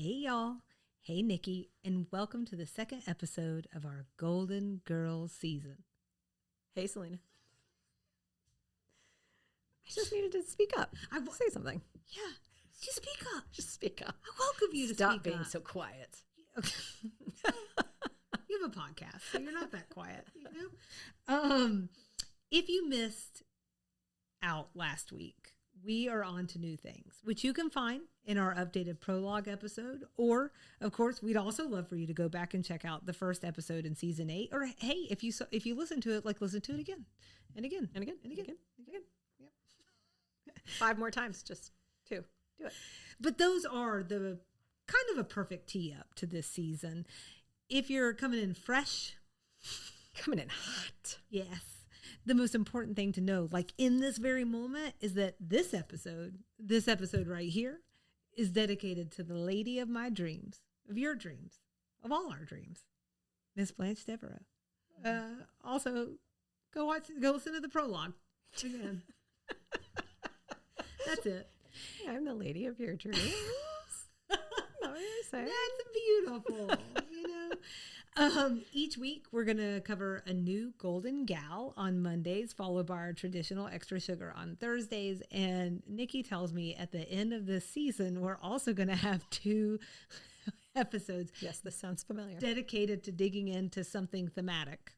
Hey, y'all. Hey, Nikki, and welcome to the second episode of our Golden Girls season. Hey, Selena. I just needed to speak up. I will say something. Yeah, just speak up. Just speak up. I welcome you to Stop speak being up. so quiet. Okay. You have a podcast, so you're not that quiet, you know? If you missed out last week, we are on to new things, which you can find in our updated prologue episode. Or, of course, we'd also love for you to go back and check out the first episode in season 8. Or, hey, if you listen to it, listen to it again and again And again. and again. And again. Yep. 5 more times. Just 2. Do it. But those are the kind of a perfect tee up to this season. If you're coming in fresh, Coming in hot. yes. The most important thing to know, like in this very moment, is that this episode right here, is dedicated to the lady of my dreams, of your dreams, of all our dreams, Miss Blanche Devereaux. Also, go listen to the prologue again. That's it. I'm the lady of your dreams. What are you saying? That's beautiful, you know. Each week we're going to cover a new golden gal on Mondays, followed by our traditional extra sugar on Thursdays. And Nikki tells me at the end of this season, we're also going to have 2 episodes. Yes, this sounds familiar. Dedicated to digging into something thematic.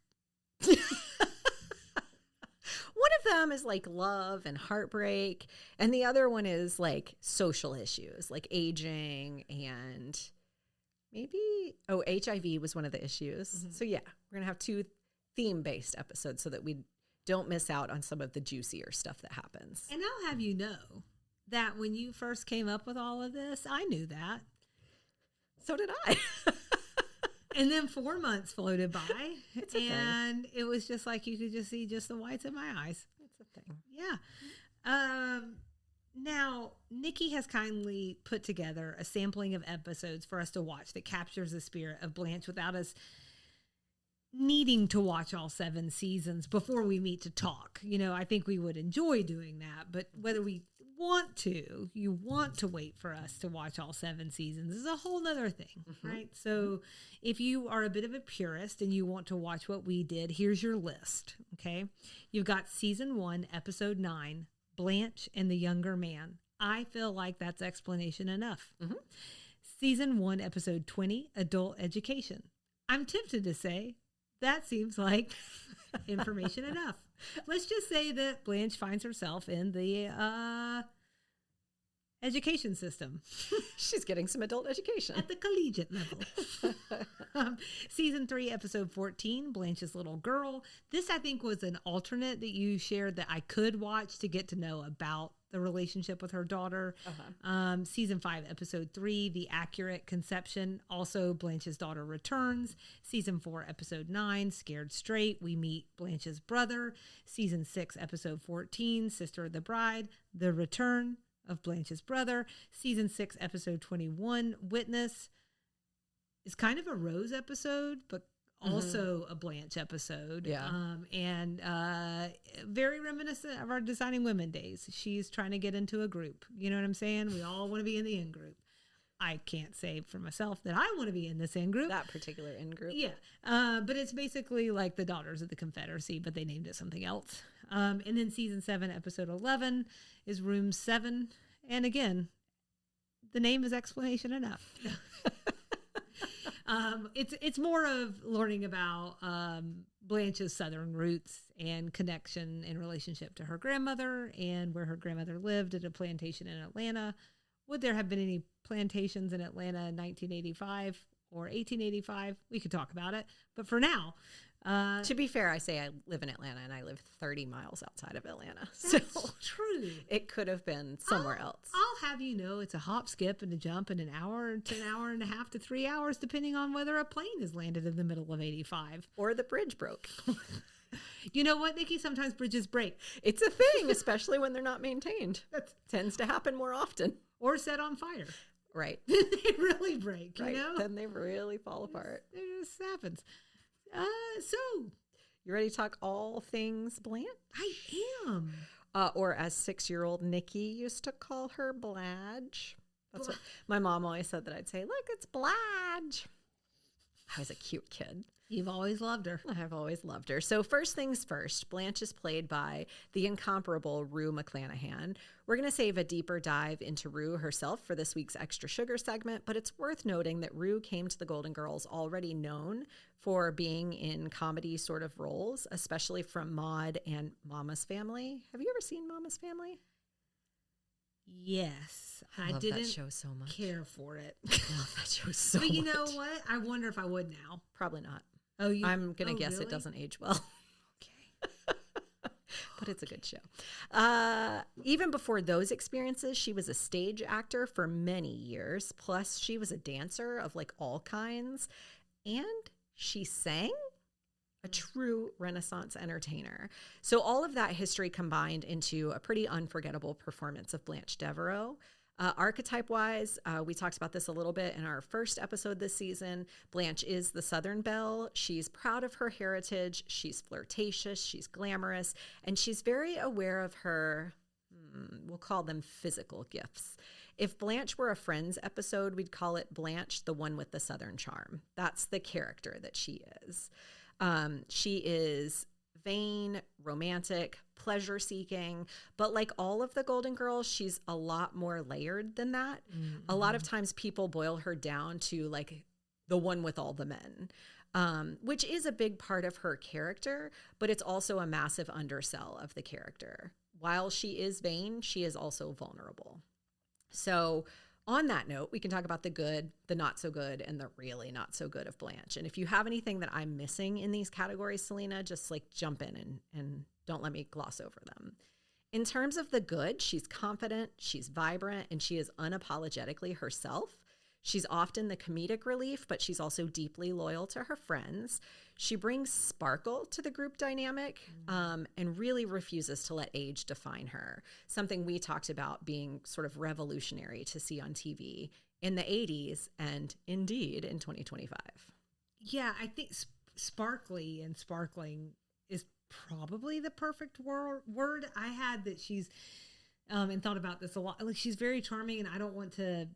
One of them is like love and heartbreak, and the other one is like social issues, like aging and maybe HIV was one of the issues. Mm-hmm. So yeah, we're gonna have 2 theme-based episodes so that we don't miss out on some of the juicier stuff that happens. And I'll have you know that when you first came up with all of this, I knew that. So did I. And then 4 months floated by, It's a and thing. It was just like you could just see just the whites of my eyes. It's a thing. Yeah. Now, Nikki has kindly put together a sampling of episodes for us to watch that captures the spirit of Blanche without us needing to watch all 7 seasons before we meet to talk. You know, I think we would enjoy doing that, but whether we you want to wait for us to watch all 7 seasons is a whole nother thing, right? So if you are a bit of a purist and you want to watch what we did, here's your list, okay? You've got season 1, episode 9, Blanche and the Younger Man. I feel like that's explanation enough. Mm-hmm. Season 1, episode 20, Adult Education. I'm tempted to say that seems like information enough. Let's just say that Blanche finds herself in the education system. She's getting some adult education. At the collegiate level. Season 3, episode 14, Blanche's Little Girl. This, I think, was an alternate that you shared that I could watch to get to know about the relationship with her daughter. Uh-huh. Season 5, episode 3, The Accurate Conception. Also, Blanche's Daughter Returns. Season 4, episode 9, Scared Straight. We meet Blanche's brother. Season 6, episode 14, Sister of the Bride. The Return of Blanche's brother. Season 6, episode 21, Witness. Is kind of a Rose episode, but also a Blanche episode. Yeah. And very reminiscent of our Designing Women days. She's trying to get into a group. You know what I'm saying? We all want to be in the in group. I can't say for myself that I want to be in this in group. That particular in group. Yeah. But it's basically like the Daughters of the Confederacy, but they named it something else. And then season 7, episode 11 is Room 7. And again, the name is explanation enough. It's more of learning about Blanche's Southern roots and connection in relationship to her grandmother and where her grandmother lived at a plantation in Atlanta. Would there have been any plantations in Atlanta in 1985 or 1885? We could talk about it. But for now... to be fair, I say I live in Atlanta and I live 30 miles outside of Atlanta. That's so true. It could have been somewhere else. I'll have you know it's a hop, skip, and a jump in an hour to an hour and a half to 3 hours, depending on whether a plane has landed in the middle of 85. Or the bridge broke. You know what, Nikki? Sometimes bridges break. It's a thing, especially when they're not maintained. That tends to happen more often. Or set on fire. Right. They really break, right. You know? Then they really fall apart. It just happens. So, you ready to talk all things Blanche? I am. Or as 6-year-old Nikki used to call her, Bladge. That's what my mom always said, that I'd say, look, it's Blanche. I was a cute kid. You've always loved her. I've always loved her. So first things first, Blanche is played by the incomparable Rue McClanahan. We're going to save a deeper dive into Rue herself for this week's Extra Sugar segment, but it's worth noting that Rue came to the Golden Girls already known for being in comedy sort of roles, especially from Maude and Mama's Family. Have you ever seen Mama's Family? Yes. I love didn't that show so much. care for it. I love that show so much. But you know what? I wonder if I would now. Probably not. Oh, I'm going to guess really? it doesn't age well. Okay. But it's a good show. Even before those experiences, she was a stage actor for many years. Plus, she was a dancer of like all kinds. And she sang. A true Renaissance entertainer. So all of that history combined into a pretty unforgettable performance of Blanche Devereaux. Archetype-wise, we talked about this a little bit in our first episode this season. Blanche is the Southern belle. She's proud of her heritage. She's flirtatious. She's glamorous. And she's very aware of her, we'll call them physical gifts. If Blanche were a Friends episode, we'd call it Blanche, the one with the Southern charm. That's the character that she is. She is vain, romantic, pleasure-seeking, but like all of the Golden Girls, she's a lot more layered than that. Mm-hmm. A lot of times people boil her down to like the one with all the men, which is a big part of her character, but it's also a massive undersell of the character. While she is vain, she is also vulnerable. So on that note, we can talk about the good, the not so good, and the really not so good of Blanche. And if you have anything that I'm missing in these categories, Selena, just like jump in and don't let me gloss over them. In terms of the good, she's confident, she's vibrant, and she is unapologetically herself. She's often the comedic relief, but she's also deeply loyal to her friends. She brings sparkle to the group dynamic and really refuses to let age define her, something we talked about being sort of revolutionary to see on TV in the 80s and indeed in 2025. Yeah, I think sparkly and sparkling is probably the perfect word. I had that she's, and thought about this a lot, like she's very charming, and I don't want to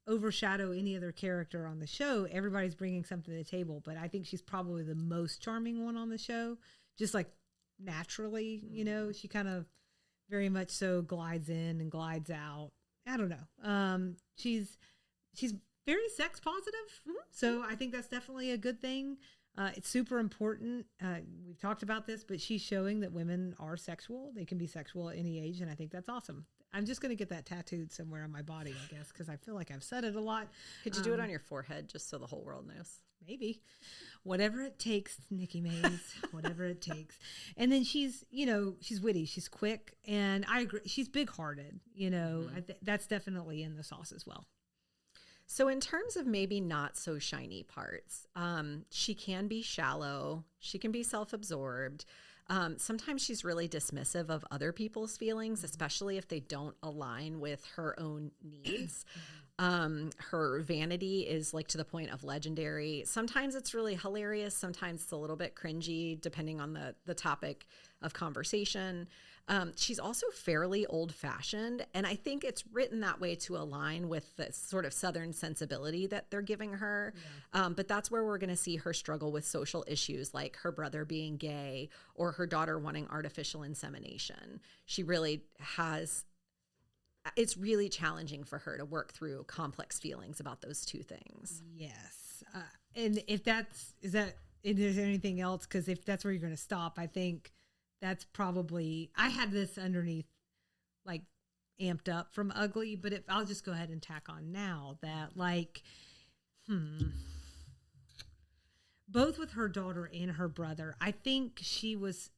overshadow any other character on the show. Everybody's bringing something to the table, but I think she's probably the most charming one on the show, just like naturally, you know, she kind of very much so glides in and glides out. I don't know. She's very sex positive. Mm-hmm. So I think that's definitely a good thing. It's super important. We've talked about this, but she's showing that women are sexual. They can be sexual at any age, and I think that's awesome. I'm just going to get that tattooed somewhere on my body, I guess, because I feel like I've said it a lot. Could you do it on your forehead just so the whole world knows? Maybe. Whatever it takes, Nikki Mays, whatever it takes. And then she's witty, she's quick, and I agree. She's big-hearted, that's definitely in the sauce as well. So in terms of maybe not so shiny parts, she can be shallow. She can be self-absorbed. Sometimes she's really dismissive of other people's feelings, especially if they don't align with her own needs. Her vanity is like to the point of legendary. Sometimes it's really hilarious. Sometimes it's a little bit cringy, depending on the topic of conversation. She's also fairly old-fashioned, and I think it's written that way to align with the sort of Southern sensibility that they're giving her. Yeah. But that's where we're going to see her struggle with social issues like her brother being gay or her daughter wanting artificial insemination. She really has... It's really challenging for her to work through complex feelings about those two things. Yes. And if is there anything else? Because if that's where you're going to stop, I think that's probably, I had this underneath, like amped up from ugly, but I'll just go ahead and tack on now that both with her daughter and her brother, I think she was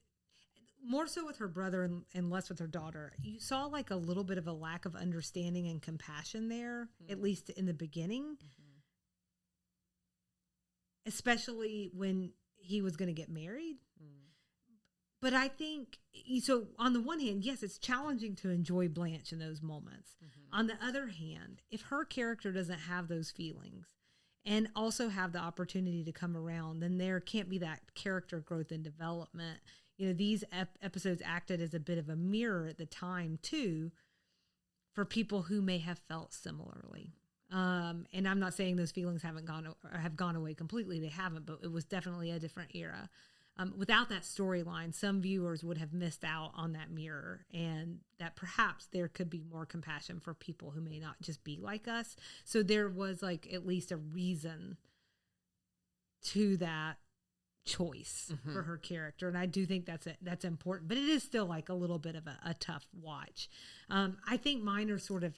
more so with her brother and less with her daughter. You saw like a little bit of a lack of understanding and compassion there, at least in the beginning, especially when he was going to get married. But I think, so on the one hand, yes, it's challenging to enjoy Blanche in those moments. On the other hand, if her character doesn't have those feelings and also have the opportunity to come around, then there can't be that character growth and development. These episodes acted as a bit of a mirror at the time, too, for people who may have felt similarly. And I'm not saying those feelings have gone away completely. They haven't, but it was definitely a different era. Without that storyline, some viewers would have missed out on that mirror, and that perhaps there could be more compassion for people who may not just be like us. So there was like at least a reason to that choice for her character, and I do think that's important, but it is still like a little bit of a tough watch. I think mine are sort of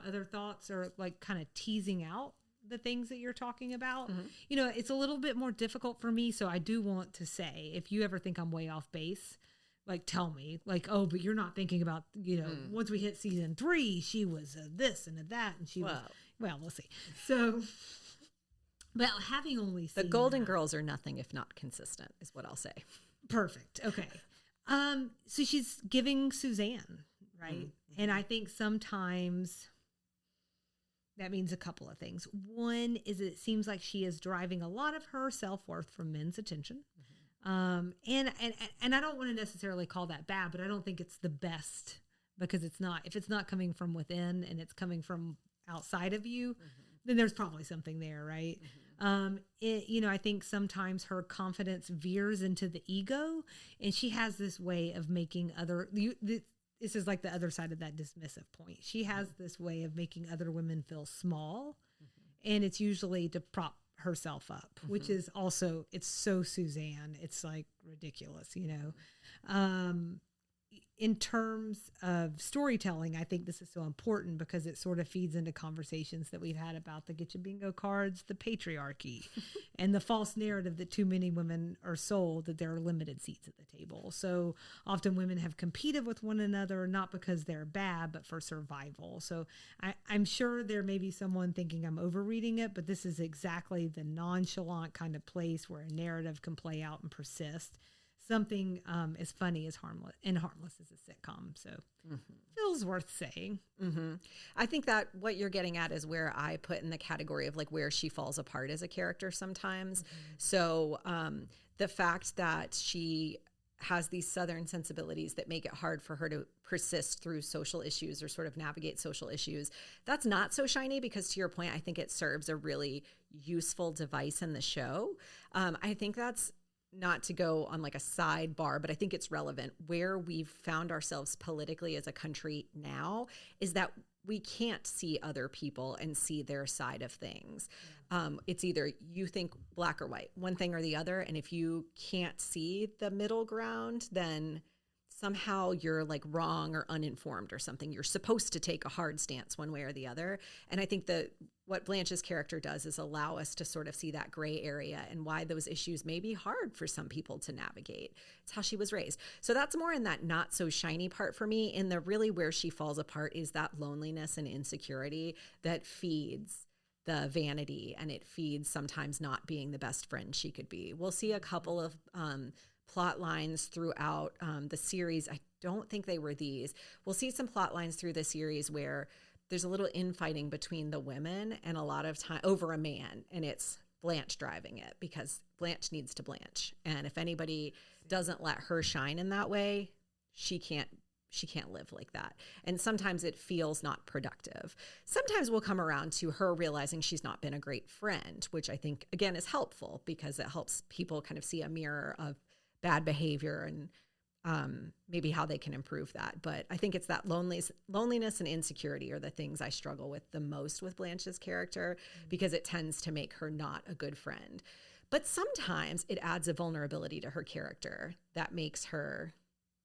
other thoughts are like kind of teasing out the things that you're talking about. You know, it's a little bit more difficult for me, so I do want to say, if you ever think I'm way off base, like tell me, like, oh, but you're not thinking about, you know, once we hit season 3, she was a this and a that, and she was, well, we'll see. So, well, having only seen the Golden Girls are nothing if not consistent, is what I'll say. Perfect. Okay. So she's giving Suzanne, right? And I think sometimes that means a couple of things. One is it seems like she is deriving a lot of her self-worth from men's attention. And I don't want to necessarily call that bad, but I don't think it's the best, because it's not. If it's not coming from within and it's coming from outside of you, then there's probably something there, right? You know, I think sometimes her confidence veers into the ego, and she has this way of making this is like the other side of that dismissive point. She has this way of making other women feel small, and it's usually to prop herself up, which is also, it's so Suzanne. It's like ridiculous, you know? In terms of storytelling, I think this is so important because it sort of feeds into conversations that we've had about the Get Your Bingo cards, the patriarchy, and the false narrative that too many women are sold that there are limited seats at the table. So often women have competed with one another, not because they're bad, but for survival. So I'm sure there may be someone thinking I'm overreading it, but this is exactly the nonchalant kind of place where a narrative can play out and persist. Something as funny as harmless as a sitcom. So feels worth saying. I think that what you're getting at is where I put in the category of like where she falls apart as a character sometimes. So the fact that she has these Southern sensibilities that make it hard for her to persist through social issues or sort of navigate social issues, that's not so shiny, because to your point, I think it serves a really useful device in the show. I think that's not to go on like a sidebar, but I think it's relevant. Where we've found ourselves politically as a country now is that we can't see other people and see their side of things. It's either you think black or white, one thing or the other. And if you can't see the middle ground, then somehow you're like wrong or uninformed or something. You're supposed to take a hard stance one way or the other. And I think that what Blanche's character does is allow us to sort of see that gray area and why those issues may be hard for some people to navigate. It's how she was raised. So that's more in that not so shiny part for me. In the really where she falls apart is that loneliness and insecurity that feeds the vanity, and it feeds sometimes not being the best friend she could be. We'll see a couple of plot lines throughout the series. I don't think they were these. We'll see some plot lines through the series where there's a little infighting between the women, and a lot of time over a man, and it's Blanche driving it because Blanche needs to Blanche. And if anybody doesn't let her shine in that way, she can't live like that. And sometimes it feels not productive. Sometimes we'll come around to her realizing she's not been a great friend, which I think again is helpful because it helps people kind of see a mirror of bad behavior and maybe how they can improve that. But I think it's that loneliness and insecurity are the things I struggle with the most with Blanche's character, because it tends to make her not a good friend. But sometimes it adds a vulnerability to her character that makes her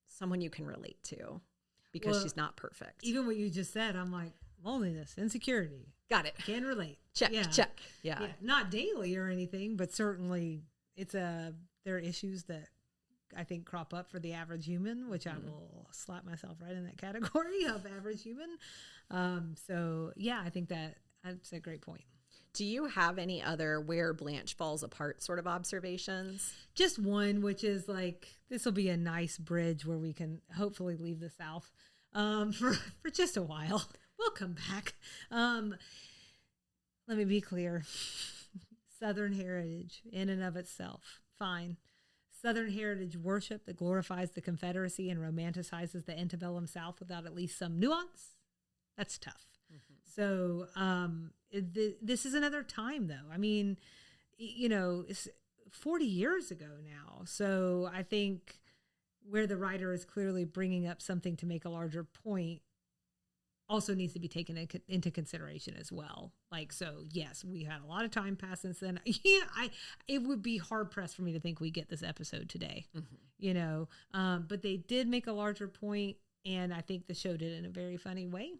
someone you can relate to, because she's not perfect. Even what you just said, I'm like, loneliness, insecurity. Got it. Can relate. Check. Yeah. Not daily or anything, but certainly there are issues that I think crop up for the average human, which I will slap myself right in that category of average human. So yeah, I think that's a great point. Do you have any other where Blanche falls apart sort of observations? Just one, which is like, this will be a nice bridge where we can hopefully leave the South for just a while. We'll come back. Let me be clear. Southern heritage in and of itself, fine. Southern heritage worship that glorifies the Confederacy and romanticizes the antebellum South without at least some nuance, That's tough. So this is another time, though. I mean, it's 40 years ago now. So I think where the writer is clearly bringing up something to make a larger point also needs to be taken into consideration as well. Like, so yes, we had a lot of time pass since then. It would be hard pressed for me to think we get this episode today, but they did make a larger point, and I think the show did it in a very funny way.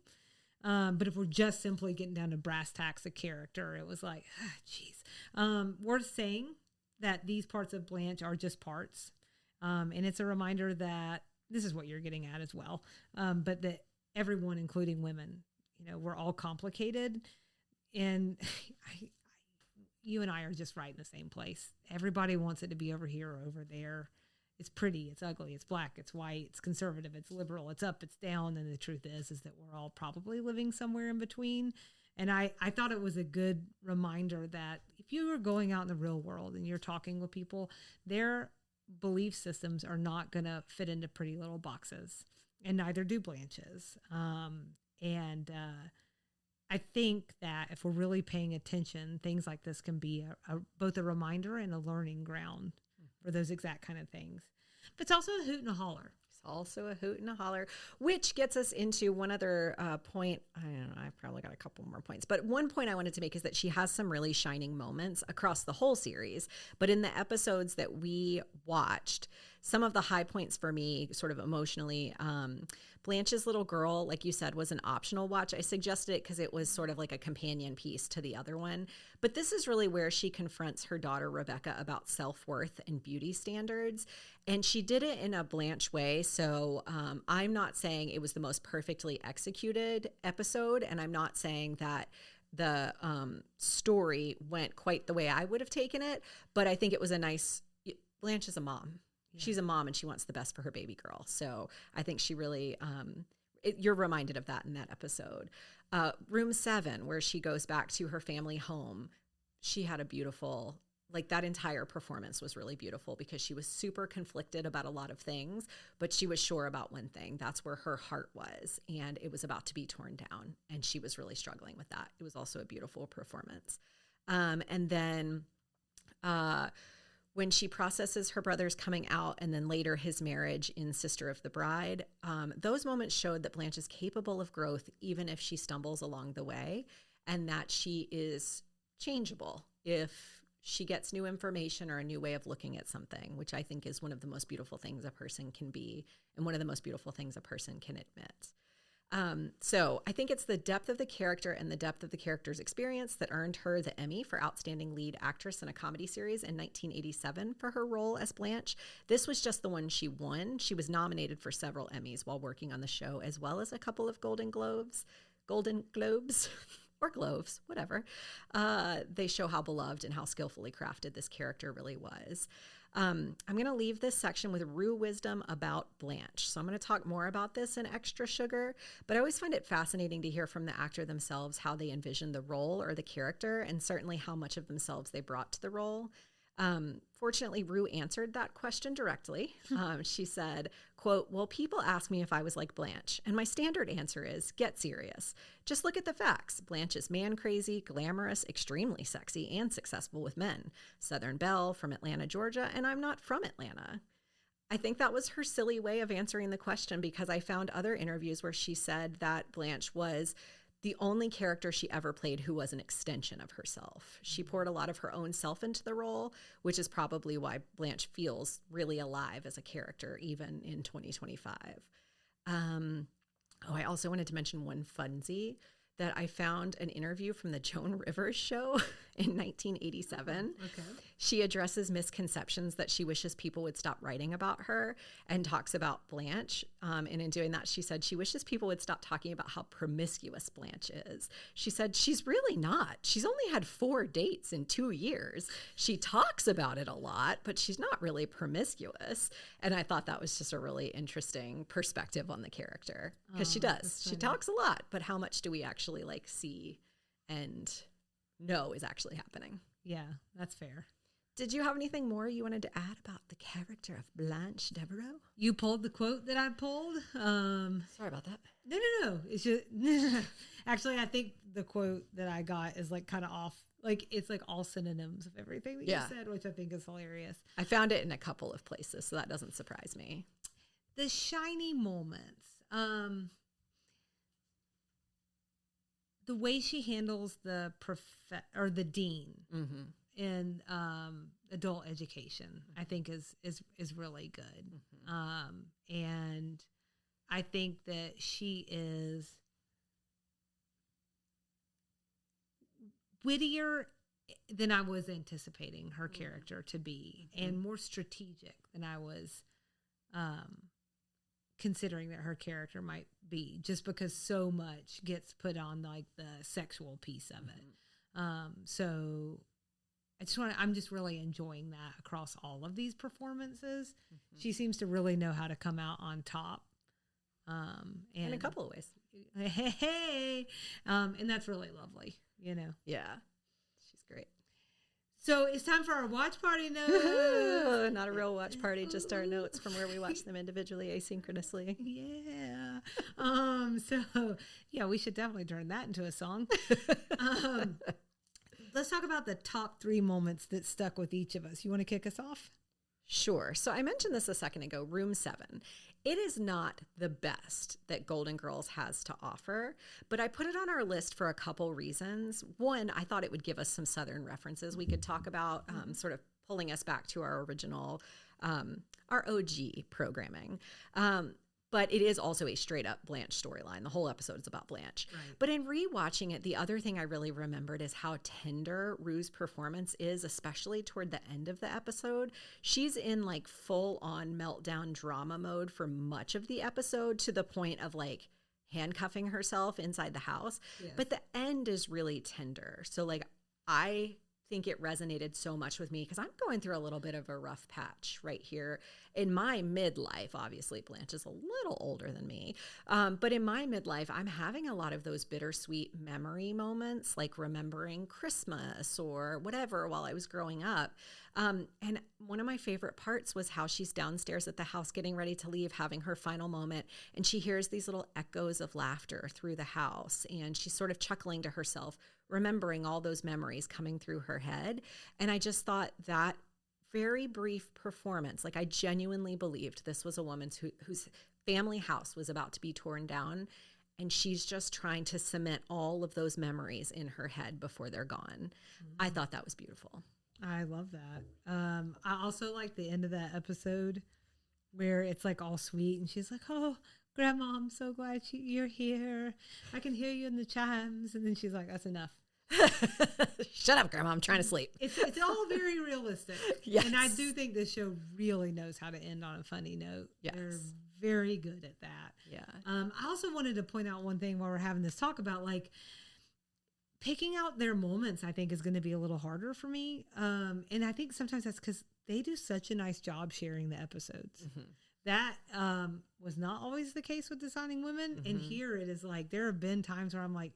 But if we're just simply getting down to brass tacks of character, it was like, geez. Worth saying that these parts of Blanche are just parts. And it's a reminder that this is what you're getting at as well. But that everyone, including women, we're all complicated. And you and I are just right in the same place. Everybody wants it to be over here or over there. It's pretty, it's ugly, it's black, it's white, it's conservative, it's liberal, it's up, it's down. And the truth is that we're all probably living somewhere in between. And I thought it was a good reminder that if you are going out in the real world and you're talking with people, their belief systems are not going to fit into pretty little boxes, and neither do Blanche's. I think that if we're really paying attention, things like this can be both a reminder and a learning ground for those exact kind of things. But it's also a hoot and a holler. It's also a hoot and a holler, which gets us into one other point. I don't know, I've probably got a couple more points, but one point I wanted to make is that she has some really shining moments across the whole series. But in the episodes that we watched, some of the high points for me, sort of emotionally, Blanche's little girl, like you said, was an optional watch. I suggested it because it was sort of like a companion piece to the other one. But this is really where she confronts her daughter, Rebecca, about self-worth and beauty standards. And she did it in a Blanche way. So I'm not saying it was the most perfectly executed episode. And I'm not saying that the story went quite the way I would have taken it. But I think it was Blanche is a mom. Yeah. She's a mom and she wants the best for her baby girl. So I think she really, you're reminded of that in that episode. Room 7, where she goes back to her family home. She had a beautiful, that entire performance was really beautiful because she was super conflicted about a lot of things, but she was sure about one thing. That's where her heart was. And it was about to be torn down. And she was really struggling with that. It was also a beautiful performance. And then, when she processes her brother's coming out and then later his marriage in Sister of the Bride, those moments showed that Blanche is capable of growth even if she stumbles along the way, and that she is changeable if she gets new information or a new way of looking at something, which I think is one of the most beautiful things a person can be and one of the most beautiful things a person can admit. So I think it's the depth of the character and the depth of the character's experience that earned her the Emmy for Outstanding Lead Actress in a Comedy Series in 1987 for her role as Blanche. This was just the one she won. She was nominated for several Emmys while working on the show, as well as a couple of Golden Globes, or Gloves, whatever. They show how beloved and how skillfully crafted this character really was. I'm going to leave this section with Rue wisdom about Blanche. So I'm going to talk more about this in Extra Sugar, but I always find it fascinating to hear from the actor themselves how they envisioned the role or the character, and certainly how much of themselves they brought to the role. Fortunately, Rue answered that question directly. She said, quote, "Well, people ask me if I was like Blanche, and my standard answer is, get serious. Just look at the facts. Blanche is man-crazy, glamorous, extremely sexy, and successful with men. Southern belle from Atlanta, Georgia, and I'm not from Atlanta." I think that was her silly way of answering the question, because I found other interviews where she said that Blanche was the only character she ever played who was an extension of herself. She poured a lot of her own self into the role, which is probably why Blanche feels really alive as a character, even in 2025. I also wanted to mention one funsie that I found an interview from the Joan Rivers show in 1987. Okay. She addresses misconceptions that she wishes people would stop writing about her, and talks about Blanche. And in doing that, she said she wishes people would stop talking about how promiscuous Blanche is. She said she's really not. She's only had 4 dates in 2 years. She talks about it a lot, but she's not really promiscuous. And I thought that was just a really interesting perspective on the character, because she does. She talks a lot, but how much do we actually see and know is actually happening? Yeah, that's fair. Did you have anything more you wanted to add about the character of Blanche Devereaux? You pulled the quote that I pulled. Sorry about that. No. It's just actually, I think the quote that I got is like kind of off. Like it's like all synonyms of everything that you said, which I think is hilarious. I found it in a couple of places, so that doesn't surprise me. The shiny moments. The way she handles the dean in adult education, I think is really good. And I think that she is wittier than I was anticipating her character to be, and more strategic than I was considering that her character might be, just because so much gets put on like the sexual piece of it. So I'm just really enjoying that across all of these performances. She seems to really know how to come out on top. And in a couple of ways. And that's really lovely, you know? Yeah. She's great. So it's time for our watch party notes. Not a real watch party, just our notes from where we watch them individually, asynchronously. Yeah. We should definitely turn that into a song. Let's talk about the top 3 moments that stuck with each of us. You want to kick us off? Sure. So I mentioned this a second ago, Room 7. It is not the best that Golden Girls has to offer, but I put it on our list for a couple reasons. One, I thought it would give us some Southern references we could talk about, sort of pulling us back to our original, our OG programming. But it is also a straight up Blanche storyline. The whole episode is about Blanche. Right. But in rewatching it, the other thing I really remembered is how tender Rue's performance is, especially toward the end of the episode. She's in like full on meltdown drama mode for much of the episode, to the point of like handcuffing herself inside the house. Yes. But the end is really tender. So like I think it resonated so much with me because I'm going through a little bit of a rough patch right here in my midlife. Obviously, Blanche is a little older than me, but in my midlife, I'm having a lot of those bittersweet memory moments, like remembering Christmas or whatever while I was growing up. And one of my favorite parts was how she's downstairs at the house getting ready to leave, having her final moment, and she hears these little echoes of laughter through the house, and she's sort of chuckling to herself, remembering all those memories coming through her head. And I just thought that very brief performance, like I genuinely believed this was a woman whose family house was about to be torn down, and she's just trying to cement all of those memories in her head before they're gone. I thought that was beautiful. I love that. I also like the end of that episode where it's like all sweet and she's like, "Oh, Grandma, I'm so glad you're here. I can hear you in the chimes." And then she's like, "That's enough." Shut up, Grandma. I'm trying to sleep. It's all very realistic. Yes. And I do think this show really knows how to end on a funny note. Yes. They're very good at that. Yeah. I also wanted to point out one thing while we're having this talk about like picking out their moments, I think is going to be a little harder for me. And I think sometimes that's because they do such a nice job sharing the episodes. Mm-hmm. That was not always the case with Designing Women. Mm-hmm. And here it is like, there have been times where I'm like,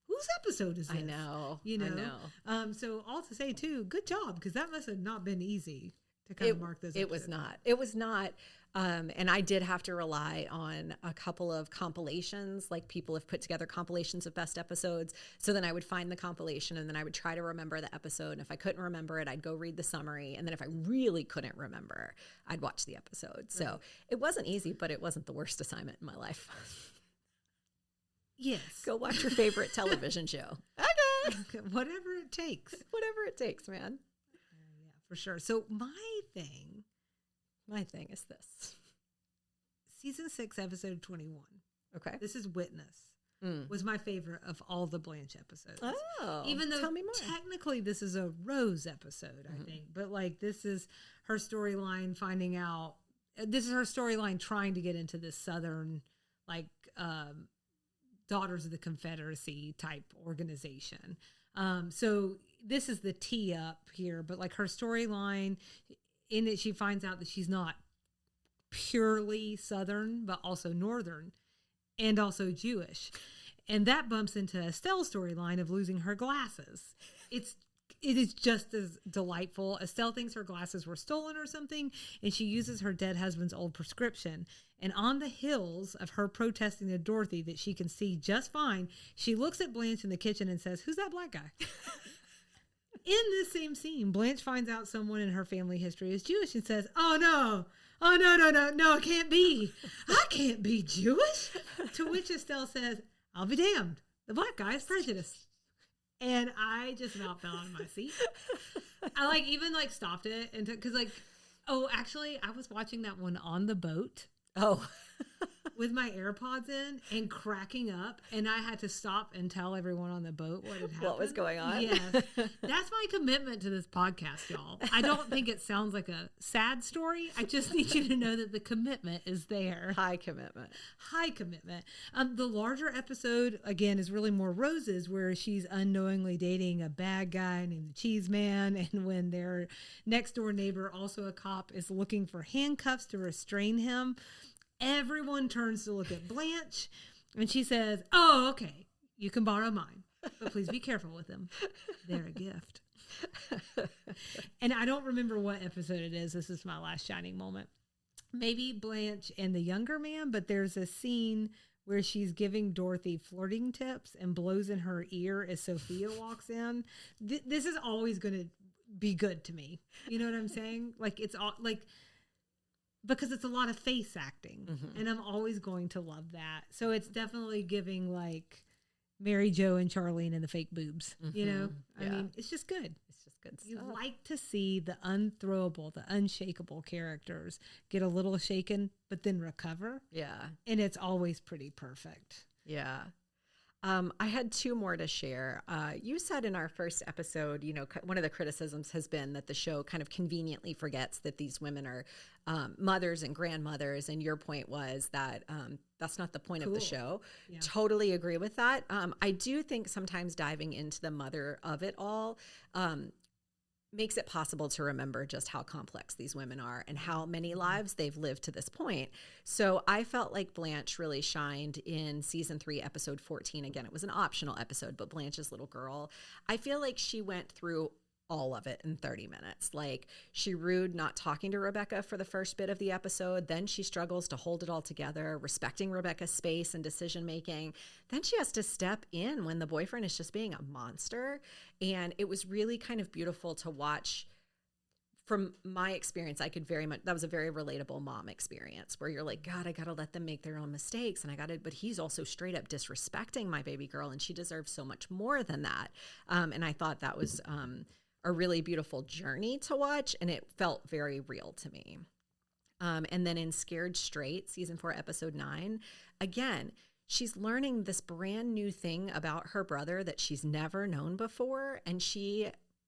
whose episode is this? I know. You know? I know. So all to say too, good job, because that must have not been easy to kind of mark those episodes. It was not. And I did have to rely on a couple of compilations, like people have put together compilations of best episodes. So then I would find the compilation and then I would try to remember the episode. And if I couldn't remember it, I'd go read the summary. And then if I really couldn't remember, I'd watch the episode. Right. So it wasn't easy, but it wasn't the worst assignment in my life. Yes. Go watch your favorite television show. Okay. Whatever it takes. Whatever it takes, man. Yeah, for sure. So my thing is this. Season 6, episode 21. Okay. This is Witness. Was my favorite of all the Blanche episodes. Oh, even though tell me more. Technically this is a Rose episode, I think. But like this is her storyline finding out. This is her storyline trying to get into this Southern, like, Daughters of the Confederacy type organization. So this is the tee up here, but like her storyline in it, she finds out that she's not purely Southern, but also Northern and also Jewish. And that bumps into Estelle's storyline of losing her glasses. It's it is just as delightful. Estelle thinks her glasses were stolen or something, and she uses her dead husband's old prescription. And on the heels of her protesting to Dorothy that she can see just fine, she looks at Blanche in the kitchen and says, "Who's that black guy?" In this same scene, Blanche finds out someone in her family history is Jewish and says, "Oh, no. Oh, no, it can't be. I can't be Jewish." To which Estelle says, "I'll be damned. The black guy is prejudiced." And I just about fell out of my seat. I even stopped it and because actually I was watching that one on the boat. Oh, with my AirPods in and cracking up, and I had to stop and tell everyone on the boat what had happened. What was going on? Yes. That's my commitment to this podcast, y'all. I don't think it sounds like a sad story. I just need you to know that the commitment is there. High commitment. High commitment. The larger episode, again, is really more Roses, where she's unknowingly dating a bad guy named the Cheese Man, and when their next door neighbor, also a cop, is looking for handcuffs to restrain him, everyone turns to look at Blanche, and she says, "Oh, okay, you can borrow mine, but please be careful with them. They're a gift." And I don't remember what episode it is. This is my last shining moment. Maybe Blanche and the younger man, but there's a scene where she's giving Dorothy flirting tips and blows in her ear as Sophia walks in. This is always going to be good to me. You know what I'm saying? It's all because it's a lot of face acting, and I'm always going to love that. So it's definitely giving Mary Jo and Charlene and the fake boobs, you know? I mean, it's just good. It's just good stuff. You like to see the unthrowable, the unshakable characters get a little shaken, but then recover. Yeah. And it's always pretty perfect. Yeah. I had two more to share. You said in our first episode, one of the criticisms has been that the show kind of conveniently forgets that these women are mothers and grandmothers. And your point was that that's not the point of the show. Yeah. Totally agree with that. I do think sometimes diving into the mother of it all makes it possible to remember just how complex these women are and how many lives they've lived to this point. So I felt like Blanche really shined in season 3, episode 14. Again, it was an optional episode, but Blanche's little girl, I feel like she went through all of it in 30 minutes. She rued not talking to Rebecca for the first bit of the episode. Then she struggles to hold it all together, respecting Rebecca's space and decision making. Then she has to step in when the boyfriend is just being a monster. And it was really kind of beautiful to watch. From my experience, that was a very relatable mom experience where you're like, God, I got to let them make their own mistakes. But he's also straight up disrespecting my baby girl, and she deserves so much more than that. And I thought that was a really beautiful journey to watch, and it felt very real to me. And then in Scared Straight, season 4, episode 9, again, she's learning this brand new thing about her brother that she's never known before. And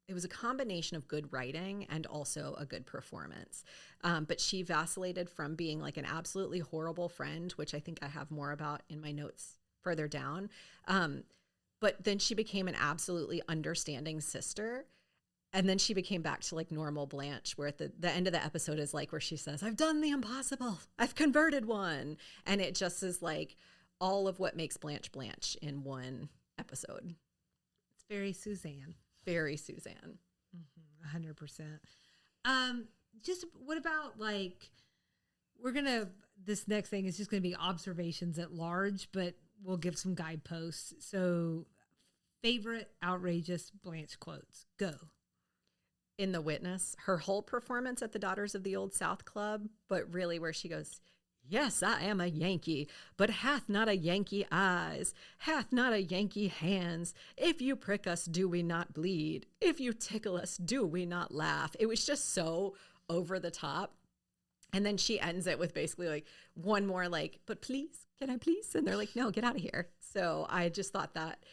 it was a combination of good writing and also a good performance. But she vacillated from being an absolutely horrible friend, which I think I have more about in my notes further down. But then she became an absolutely understanding sister. And then she became back to normal Blanche, where at the end of the episode is where she says, "I've done the impossible. I've converted one." And it just is all of what makes Blanche Blanche in one episode. It's very Suzanne. Very Suzanne. 100%. Just what about this next thing is just going to be observations at large, but we'll give some guideposts. So favorite outrageous Blanche quotes. Go. In The Witness, her whole performance at the Daughters of the Old South Club, but really where she goes, "Yes, I am a Yankee, but hath not a Yankee eyes, hath not a Yankee hands. If you prick us, do we not bleed? If you tickle us, do we not laugh?" It was just so over the top. And then she ends it with basically one more "but please, can I please?" And they're like, "No, get out of here." So I just thought that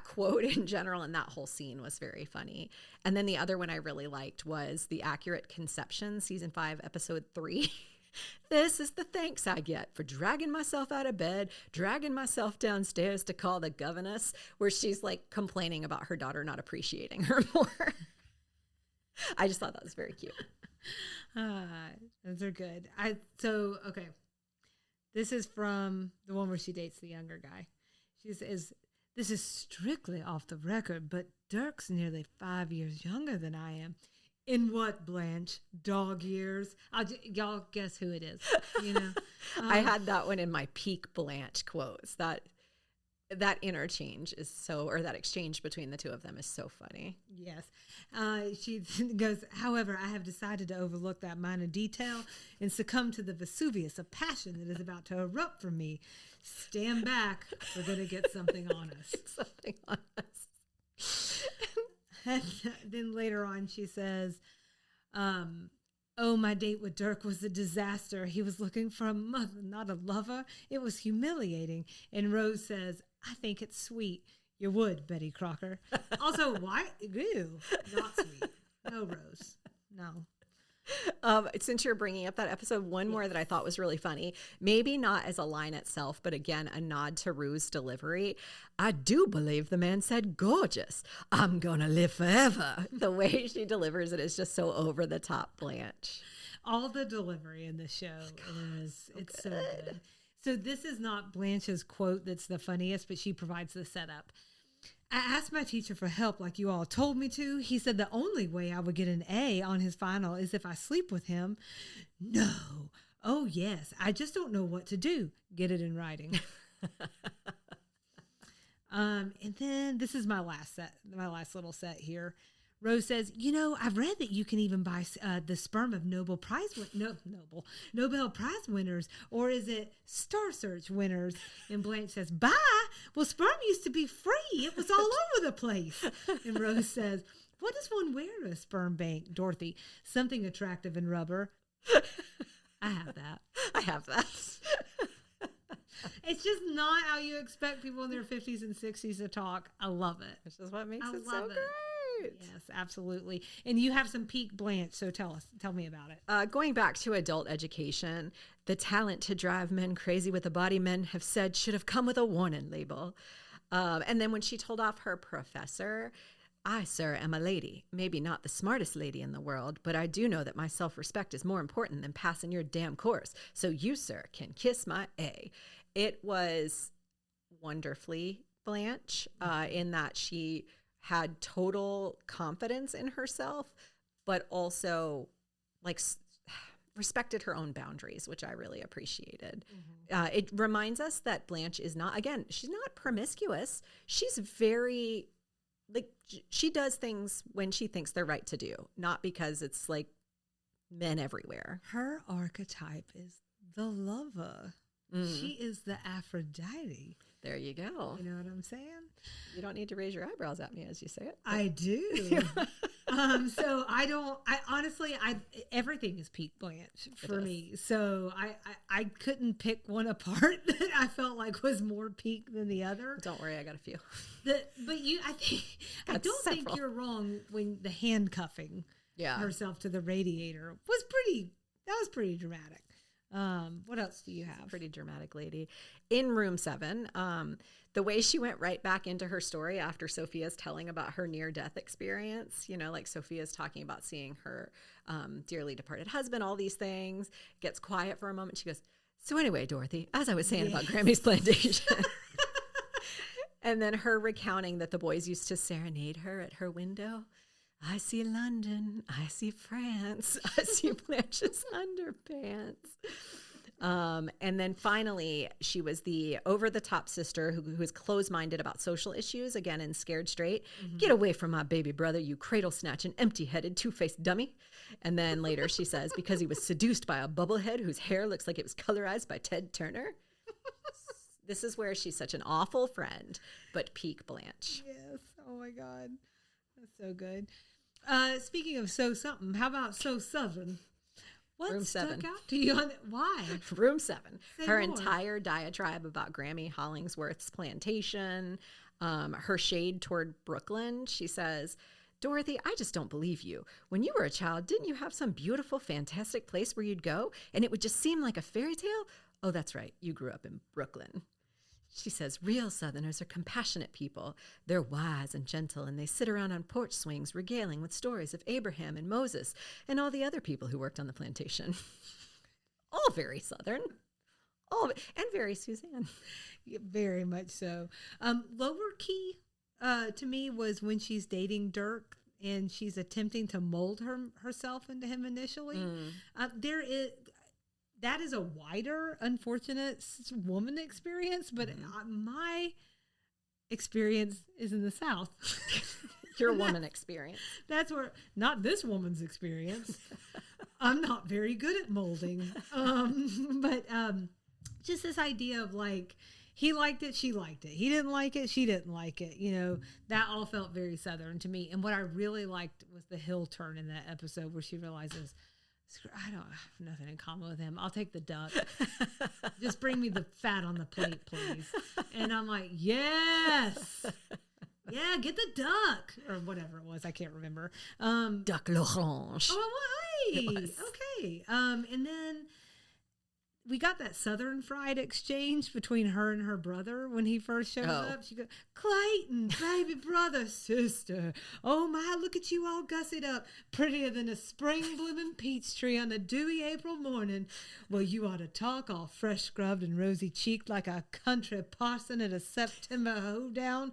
quote in general and that whole scene was very funny. And then the other one I really liked was The Accurate Conception, season 5, episode 3. "This is the thanks I get for dragging myself out of bed, dragging myself downstairs to call the governess," where she's complaining about her daughter not appreciating her more. I just thought that was very cute. Those are good. Okay. This is from the one where she dates the younger guy. She says, This is strictly off the record, but Dirk's nearly 5 years younger than I am. In what, Blanche? Dog years? Y'all guess who it is, you know? I had that one in my peak Blanche quotes. That interchange is so, or that exchange between the two of them is so funny. Yes. She goes, however, I have decided to overlook that minor detail and succumb to the Vesuvius of passion that is about to erupt from me. Stand back. We're going to get something on us. Something on us. And then later on, she says, oh, my date with Dirk was a disaster. He was looking for a mother, not a lover. It was humiliating. And Rose says, I think it's sweet. You would, Betty Crocker. Also, why? Ew, not sweet. No, Rose. No. Since you're bringing up that episode, one more that I thought was really funny, maybe not as a line itself, but again, a nod to Rue's delivery. I do believe the man said gorgeous. I'm going to live forever. The way she delivers it is just so over the top, Blanche. All the delivery in the show it's so good. So this is not Blanche's quote that's the funniest, but she provides the setup. I asked my teacher for help like you all told me to. He said the only way I would get an A on his final is if I sleep with him. No. Oh, yes. I just don't know what to do. Get it in writing. And then this is my last little set here. Rose says, you know, I've read that you can even buy the sperm of Nobel Prize winners, or is it Star Search winners? And Blanche says, buy? Well, sperm used to be free. It was all over the place. And Rose says, what does one wear to a sperm bank, Dorothy? Something attractive and rubber. I have that. I have that. It's just not how you expect people in their 50s and 60s to talk. I love it. Which is what makes it so great. Yes, absolutely. And you have some peak Blanche, so tell me about it. Going back to adult education, the talent to drive men crazy with a body men have said should have come with a warning label. And then when she told off her professor, I, sir, am a lady, maybe not the smartest lady in the world, but I do know that my self-respect is more important than passing your damn course. So you, sir, can kiss my A. It was wonderfully Blanche in that she had total confidence in herself, but also like respected her own boundaries, which I really appreciated. Mm-hmm. It reminds us that Blanche is not, again, she's not promiscuous. She's very, like, she does things when she thinks they're right to do, not because it's like men everywhere. Her archetype is the lover. Mm. She is the Aphrodite. There you go. You know what I'm saying? You don't need to raise your eyebrows at me as you say it. I do. So honestly, everything is peak Blanche for me. So I couldn't pick one apart that I felt like was more peak than the other. Don't worry, I got a few. I don't think you're wrong when the handcuffing herself to the radiator was pretty dramatic. What else do you have? Pretty dramatic lady. In room 7, the way she went right back into her story after Sophia's telling about her near-death experience, you know, like Sophia's talking about seeing her dearly departed husband, all these things, gets quiet for a moment. She goes, so anyway, Dorothy, as I was saying about Grammy's plantation. And then her recounting that the boys used to serenade her at her window. I see London, I see France, I see Blanche's underpants. And then finally, she was the over-the-top sister who was closed-minded about social issues, again, and scared straight. Mm-hmm. Get away from my baby brother, you cradle-snatching, empty-headed, two-faced dummy. And then later she says, because he was seduced by a bubblehead whose hair looks like it was colorized by Ted Turner. This is where she's such an awful friend, but peak Blanche. Yes. Oh, my God. That's so good. Speaking of so something, how about so Southern? What Room stuck 7. out to you on it? Why? Room 7. Say her more. Entire diatribe about Grammy Hollingsworth's plantation, her shade toward Brooklyn. She says, Dorothy, I just don't believe you. When you were a child, didn't you have some beautiful, fantastic place where you'd go and it would just seem like a fairy tale? Oh, that's right. You grew up in Brooklyn. She says, real Southerners are compassionate people. They're wise and gentle, and they sit around on porch swings regaling with stories of Abraham and Moses and all the other people who worked on the plantation. All very Southern. All of it. And very Suzanne. Yeah, very much so. Lower key to me was when she's dating Dirk and she's attempting to mold herself into him initially. That is a wider, unfortunate woman experience, but my experience is in the South. Your woman experience. That's where, not this woman's experience. I'm not very good at molding. But just this idea of like, he liked it, she liked it. He didn't like it, she didn't like it. You know, that all felt very Southern to me. And what I really liked was the hill turn in that episode where she realizes, I don't have nothing in common with him. I'll take the duck. Just bring me the fat on the plate, please. And I'm like, yes. Yeah, get the duck. Or whatever it was. I can't remember. Duck l'orange. Oh, hey. Okay. And then we got that Southern fried exchange between her and her brother when he first shows up. She goes, Clayton, baby brother, sister. Oh my, look at you all gussied up. Prettier than a spring blooming peach tree on a dewy April morning. Well, you ought to talk all fresh scrubbed and rosy cheeked like a country parson at a September hoedown.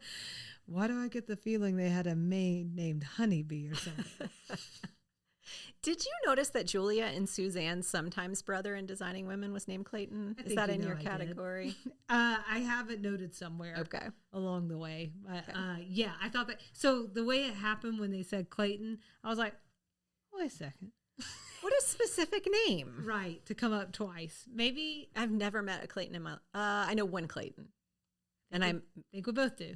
Why do I get the feeling they had a maid named Honeybee or something? Did you notice that Julia and Suzanne's sometimes brother in Designing Women was named Clayton? Is that in your category? I have it noted somewhere along the way. Yeah, I thought that. So the way it happened when they said Clayton, I was like, wait a second. What a specific name. Right, to come up twice. Maybe. I've never met a Clayton in my I know one Clayton. And I think we both do.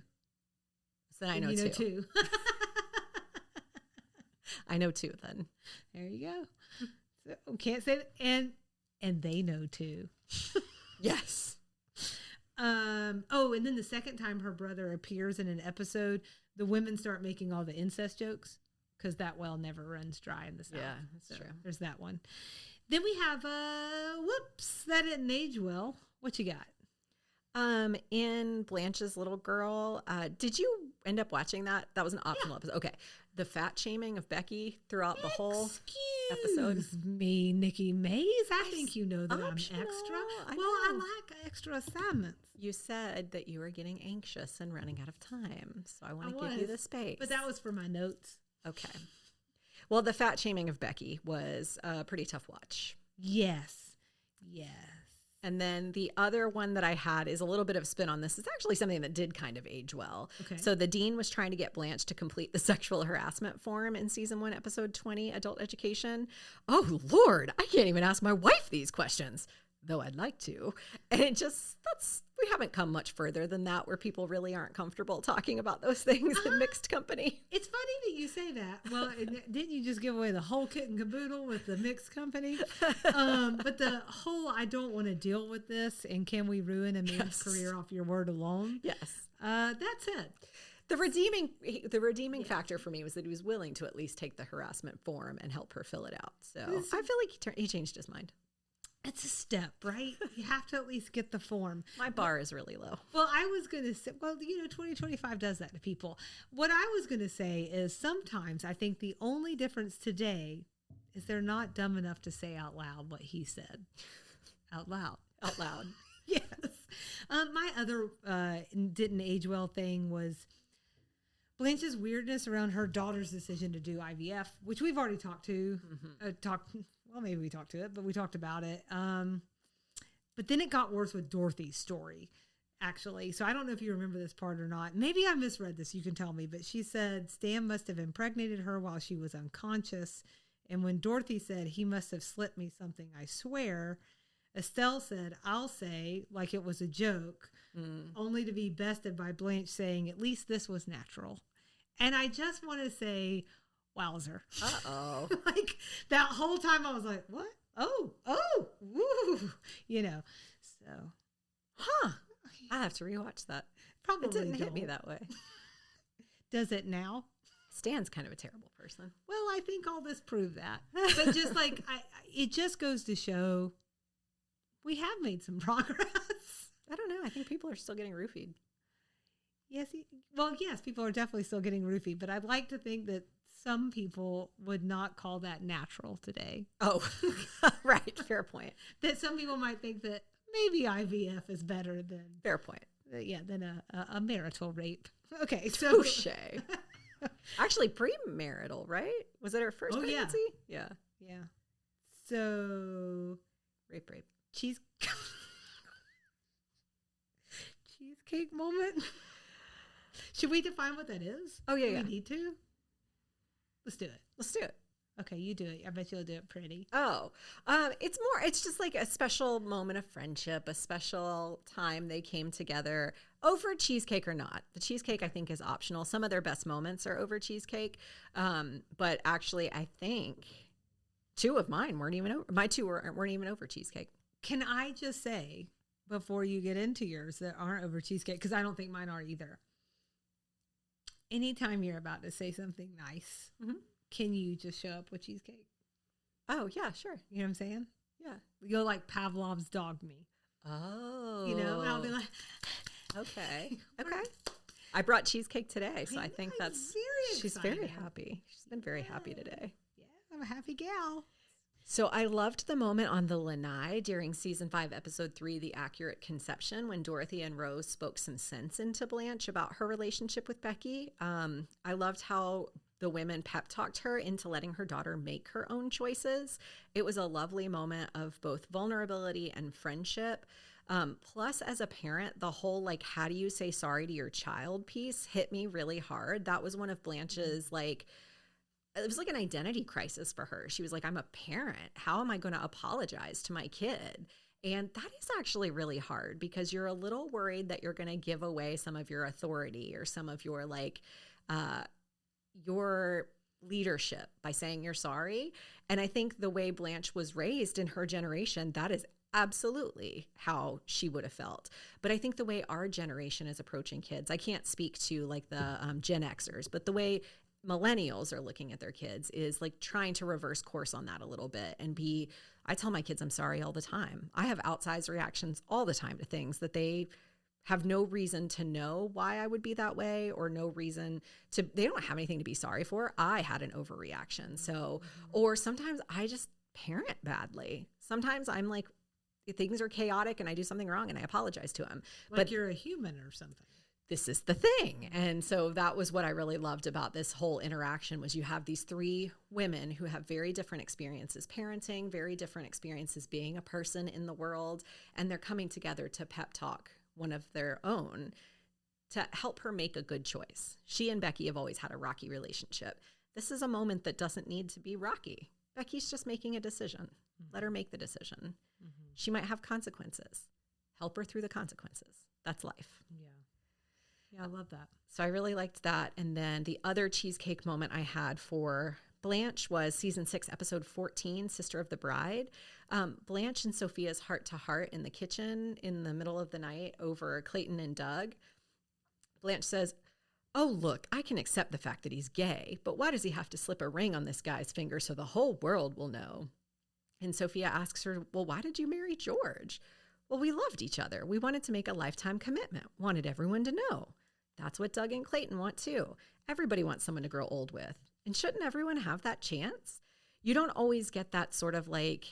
So I know you know two. I know two then. There you go. So, can't say that. And they know too. Yes. And then the second time her brother appears in an episode, the women start making all the incest jokes because that well never runs dry in the South. Yeah, that's true. There's that one. Then we have, whoops, that didn't age well. What you got? In Blanche's Little Girl, did you end up watching that? That was an optional episode. Okay. The fat shaming of Becky throughout the whole episode. Excuse me, Nikki Mays. I think you know that I'm extra. I like extra assignments. You said that you were getting anxious and running out of time, so I want to give you the space. But that was for my notes. Okay. Well, the fat shaming of Becky was a pretty tough watch. Yes. Yes. And then the other one that I had is a little bit of a spin on this. It's actually something that did kind of age well. Okay. So the dean was trying to get Blanche to complete the sexual harassment form in season 1, episode 20, Adult Education. Oh, Lord, I can't even ask my wife these questions, though I'd like to. And it just, we haven't come much further than that where people really aren't comfortable talking about those things in mixed company. It's funny that you say that. Well, didn't you just give away the whole kit and caboodle with the mixed company? But the whole, I don't want to deal with this, and can we ruin a man's career off your word alone? Yes. That's it. The redeeming factor for me was that he was willing to at least take the harassment form and help her fill it out. So I feel like he changed his mind. It's a step, right? You have to at least get the form. My bar is really low. Well, I was going to say, 2025 does that to people. What I was going to say is sometimes I think the only difference today is they're not dumb enough to say out loud what he said. Out loud. Out loud. Yes. My other didn't age well thing was Blanche's weirdness around her daughter's decision to do IVF, which we've already talked to. Well, maybe we talked to it, but we talked about it. But then it got worse with Dorothy's story, actually. So I don't know if you remember this part or not. Maybe I misread this. You can tell me. But she said Stan must have impregnated her while she was unconscious. And when Dorothy said, he must have slipped me something, I swear, Estelle said, I'll say, like it was a joke, only to be bested by Blanche saying, at least this was natural. And I just want to say, wowzer. Uh-oh. Like that whole time I was like, what? Oh, woo. So. Huh. I have to rewatch that. Probably it didn't hit me that way. Does it now? Stan's kind of a terrible person. Well, I think all this proved that. But just like, it just goes to show we have made some progress. I don't know. I think people are still getting roofied. Yes. Yes, people are definitely still getting roofied, but I'd like to think that some people would not call that natural today. Oh, right. Fair point. That some people might think that maybe IVF is better than Fair point. than a marital rape. Okay, so Touche. Actually, premarital, right? Was it her first pregnancy? Yeah. Yeah. So Rape. cheesecake moment. Should we define what that is? Oh, yeah, Do yeah. we need to? Let's do it. Let's do it. Okay, you do it. I bet you'll do it pretty. Oh, it's just like a special moment of friendship, a special time they came together over cheesecake or not. The cheesecake, I think, is optional. Some of their best moments are over cheesecake. But actually, I think two of mine weren't even over. My two weren't even over cheesecake. Can I just say, before you get into yours that aren't over cheesecake, because I don't think mine are either. Anytime you're about to say something nice, can you just show up with cheesecake? Oh, yeah, sure. You know what I'm saying? Yeah. You'll like Pavlov's dog me. Oh. You know, and I'll be like, okay. I brought cheesecake today, so I think she's very excited. happy. She's been very happy today. Yeah, I'm a happy gal. So I loved the moment on the lanai during season 5, episode 3, The Accurate Conception, when Dorothy and Rose spoke some sense into Blanche about her relationship with Becky. I loved how the women pep talked her into letting her daughter make her own choices. It was a lovely moment of both vulnerability and friendship. Plus, as a parent, the whole like, how do you say sorry to your child piece hit me really hard. That was one of Blanche's it was like an identity crisis for her. She was like, I'm a parent. How am I going to apologize to my kid? And that is actually really hard because you're a little worried that you're going to give away some of your authority or some of your your leadership by saying you're sorry. And I think the way Blanche was raised in her generation, that is absolutely how she would have felt. But I think the way our generation is approaching kids, I can't speak to like the Gen Xers, but the way millennials are looking at their kids is like trying to reverse course on that a little bit and I tell my kids I'm sorry all the time. I have outsized reactions all the time to things that they have no reason to know why I would be that way or no reason to, they don't have anything to be sorry for. I had an overreaction. So, or sometimes I just parent badly. Sometimes I'm like, things are chaotic and I do something wrong and I apologize to them. But you're a human or something. This is the thing. And so that was what I really loved about this whole interaction was you have these 3 women who have very different experiences parenting, very different experiences being a person in the world, and they're coming together to pep talk one of their own to help her make a good choice. She and Becky have always had a rocky relationship. This is a moment that doesn't need to be rocky. Becky's just making a decision. Let her make the decision. She might have consequences. Help her through the consequences. That's life. Yeah, I love that. So I really liked that. And then the other cheesecake moment I had for Blanche was season 6, episode 14, Sister of the Bride. Blanche and Sophia's heart-to-heart in the kitchen in the middle of the night over Clayton and Doug. Blanche says, oh, look, I can accept the fact that he's gay, but why does he have to slip a ring on this guy's finger so the whole world will know? And Sophia asks her, well, why did you marry George? Well, we loved each other. We wanted to make a lifetime commitment, wanted everyone to know. That's what Doug and Clayton want too. Everybody wants someone to grow old with. And shouldn't everyone have that chance? You don't always get that sort of like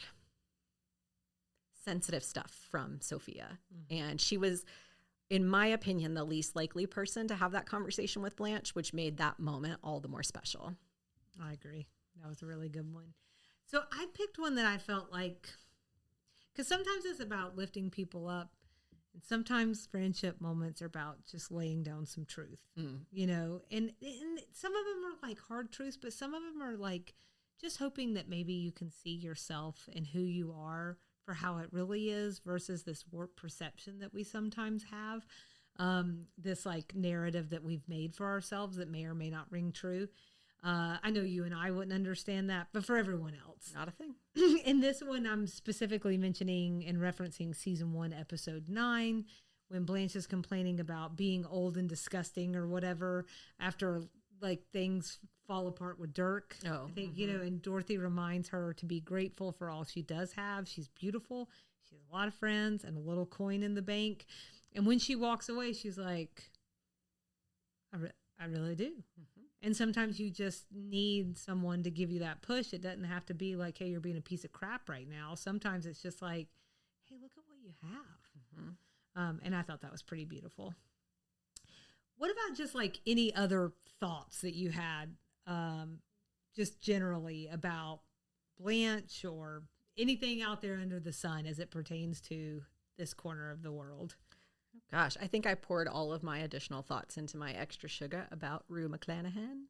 sensitive stuff from Sophia. And she was, in my opinion, the least likely person to have that conversation with Blanche, which made that moment all the more special. I agree. That was a really good one. So I picked one that I felt like, because sometimes it's about lifting people up. And sometimes friendship moments are about just laying down some truth, you know, and some of them are like hard truths, but some of them are like just hoping that maybe you can see yourself and who you are for how it really is versus this warped perception that we sometimes have, this like narrative that we've made for ourselves that may or may not ring true. I know you and I wouldn't understand that, but for everyone else. Not a thing. In this one, I'm specifically mentioning and referencing season 1, episode 9, when Blanche is complaining about being old and disgusting or whatever after like things fall apart with Dirk. Oh, I think, you know, and Dorothy reminds her to be grateful for all she does have. She's beautiful. She has a lot of friends and a little coin in the bank. And when she walks away, she's like, I really do. And sometimes you just need someone to give you that push. It doesn't have to be like, hey, you're being a piece of crap right now. Sometimes it's just like, hey, look at what you have. And I thought that was pretty beautiful. What about just like any other thoughts that you had, just generally about Blanche or anything out there under the sun as it pertains to this corner of the world? Gosh, I think I poured all of my additional thoughts into my extra sugar about Rue McClanahan.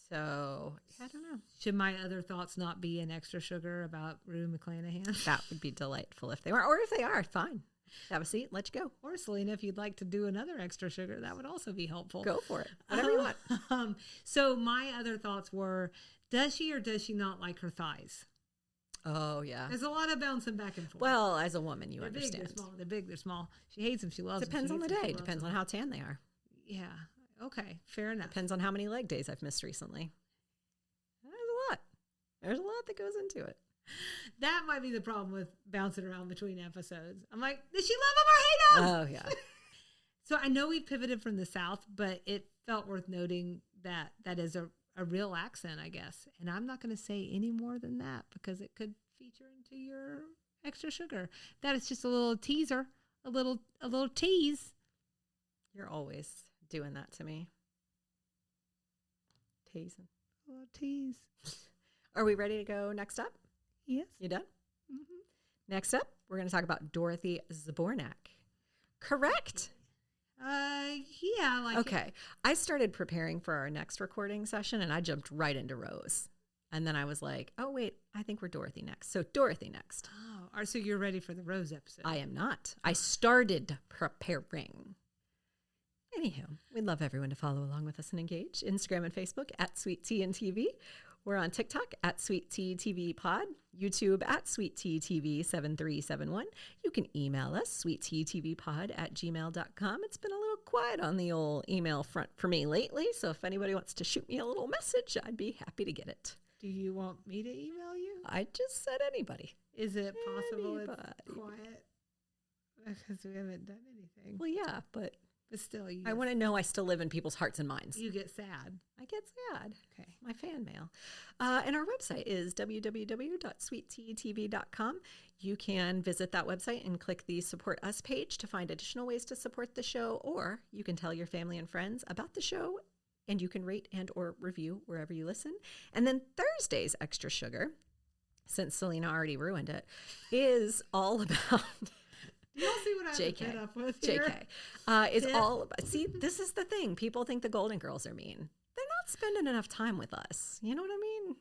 So I don't know. Should my other thoughts not be an extra sugar about Rue McClanahan? That would be delightful if they were, or if they are, fine. Have a seat. Let's go. Or Selena, if you'd like to do another extra sugar, that would also be helpful. Go for it. Whatever you want. So my other thoughts were, does she or does she not like her thighs? Oh, yeah. There's a lot of bouncing back and forth. Well, as a woman, you they're understand. Big, they're small. They're big, they're small. She hates them. She loves Depends them. on the day. Depends on how tan they are. Yeah. Okay. Fair enough. Depends on how many leg days I've missed recently. There's a lot. There's a lot that goes into it. That might be the problem with bouncing around between episodes. I'm like, does she love them or hate them? Oh, yeah. So I know we've pivoted from the South, but it felt worth noting that that is a real accent, I guess. And I'm not going to say any more than that because it could feature into your extra sugar. That is just a little teaser, a little tease. You're always doing that to me. Teasing. A little tease. Are we ready to go next up? Yes. You done? Mm-hmm. Next up, we're going to talk about Dorothy Zbornak. Correct. Yeah. Like okay. I started preparing for our next recording session and I jumped right into Rose. And then I was like, oh, wait, I think we're Dorothy next. So Dorothy next. Oh, all right, so you're ready for the Rose episode. I am not. I started preparing. Anywho, we'd love everyone to follow along with us and engage. Instagram and Facebook at Sweet Tea and TV. We're on TikTok at Sweet Tea TV Pod, YouTube at Sweet Tea TV 7371. You can email us, sweetteatvpod@gmail.com. It's been a little quiet on the old email front for me lately, so if anybody wants to shoot me a little message, I'd be happy to get it. Do you want me to email you? I just said anybody. Is it possible it's quiet? Because we haven't done anything. Well, yeah, but still, I want to know I still live in people's hearts and minds. You get sad. I get sad. Okay. My fan mail. And our website is www.sweetteatv.com. You can visit that website and click the Support Us page to find additional ways to support the show, or you can tell your family and friends about the show, and you can rate and or review wherever you listen. And then Thursday's Extra Sugar, since Selena already ruined it, is all about... You all see what I have to put up with here? JK. It's all about, see, this is the thing. People think the Golden Girls are mean. They're not spending enough time with us. You know what I mean?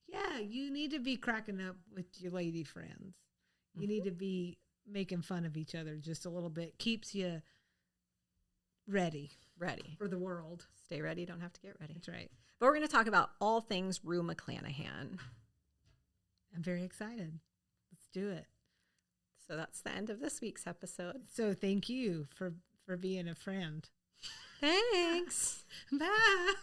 Yeah, you need to be cracking up with your lady friends. You need to be making fun of each other just a little bit. Keeps you ready. Ready. For the world. Stay ready, don't have to get ready. That's right. But we're going to talk about all things Rue McClanahan. I'm very excited. Let's do it. So that's the end of this week's episode. So thank you for being a friend. Thanks. Bye.